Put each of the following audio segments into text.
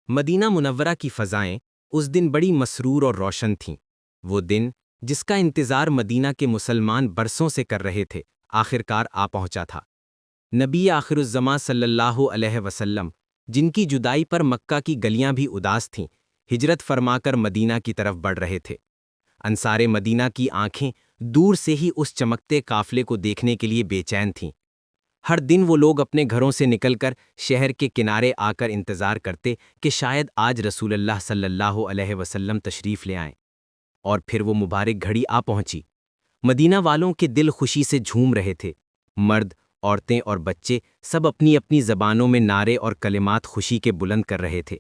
مدینہ منورہ کی فضائیں اس دن بڑی مسرور اور روشن تھیں۔ وہ دن جس کا انتظار مدینہ کے مسلمان برسوں سے کر رہے تھے، آخرکار آ پہنچا تھا۔ نبی آخر الزماں صلی اللہ علیہ وسلم، جن کی جدائی پر مکہ کی گلیاں بھی اداس تھیں، ہجرت فرما کر مدینہ کی طرف بڑھ رہے تھے۔ انصار مدینہ کی آنکھیں دور سے ہی اس چمکتے قافلے کو دیکھنے کے لیے بے چین تھیں۔ ہر دن وہ لوگ اپنے گھروں سے نکل کر شہر کے کنارے آ کر انتظار کرتے کہ شاید آج رسول اللہ صلی اللہ علیہ وسلم تشریف لے آئیں، اور پھر وہ مبارک گھڑی آ پہنچی۔ مدینہ والوں کے دل خوشی سے جھوم رہے تھے۔ مرد، عورتیں اور بچے سب اپنی اپنی زبانوں میں نعرے اور کلمات خوشی کے بلند کر رہے تھے۔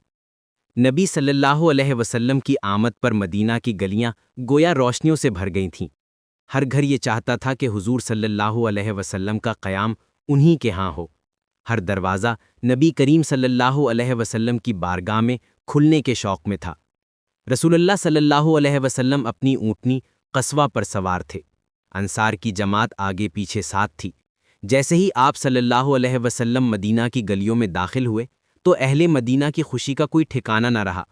نبی صلی اللہ علیہ وسلم کی آمد پر مدینہ کی گلیاں گویا روشنیوں سے بھر گئی تھیں۔ ہر گھر یہ چاہتا تھا کہ حضور صلی اللہ علیہ وسلم کا قیام انہی کے ہاں ہو۔ ہر دروازہ نبی کریم صلی اللہ علیہ وسلم کی بارگاہ میں کھلنے کے شوق میں تھا۔ رسول اللہ صلی اللہ علیہ وسلم اپنی اونٹنی قصوہ پر سوار تھے۔ انصار کی جماعت آگے پیچھے ساتھ تھی۔ جیسے ہی آپ صلی اللہ علیہ وسلم مدینہ کی گلیوں میں داخل ہوئے تو اہل مدینہ کی خوشی کا کوئی ٹھکانہ نہ رہا۔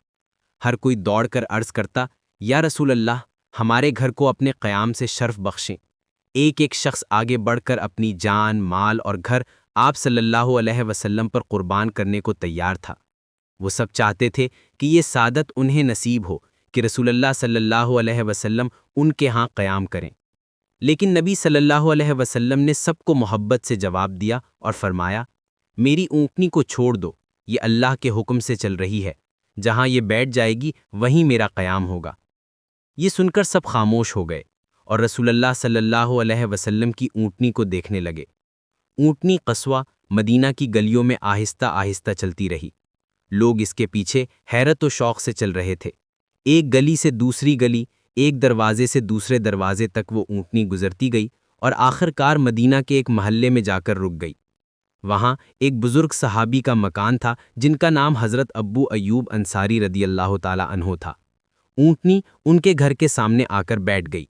ہر کوئی دوڑ کر عرض کرتا، یا رسول اللہ، ہمارے گھر کو اپنے قیام سے شرف بخشیں۔ ایک ایک شخص آگے بڑھ کر اپنی جان، مال اور گھر آپ صلی اللہ علیہ وسلم پر قربان کرنے کو تیار تھا۔ وہ سب چاہتے تھے کہ یہ سعادت انہیں نصیب ہو کہ رسول اللہ صلی اللہ علیہ وسلم ان کے ہاں قیام کریں۔ لیکن نبی صلی اللہ علیہ وسلم نے سب کو محبت سے جواب دیا اور فرمایا، میری اونٹنی کو چھوڑ دو، یہ اللہ کے حکم سے چل رہی ہے، جہاں یہ بیٹھ جائے گی وہیں میرا قیام ہوگا۔ یہ سن کر سب خاموش ہو گئے اور رسول اللہ صلی اللہ علیہ وسلم کی اونٹنی کو دیکھنے لگے۔ اونٹنی قصوہ مدینہ کی گلیوں میں آہستہ آہستہ چلتی رہی۔ لوگ اس کے پیچھے حیرت و شوق سے چل رہے تھے۔ ایک گلی سے دوسری گلی، ایک دروازے سے دوسرے دروازے تک وہ اونٹنی گزرتی گئی اور آخر کار مدینہ کے ایک محلے میں جا کر رک گئی۔ وہاں ایک بزرگ صحابی کا مکان تھا جن کا نام حضرت ابو ایوب انصاری رضی اللہ تعالی عنہ تھا۔ اونٹنی ان کے گھر کے سامنے آ کر بیٹھ گئی۔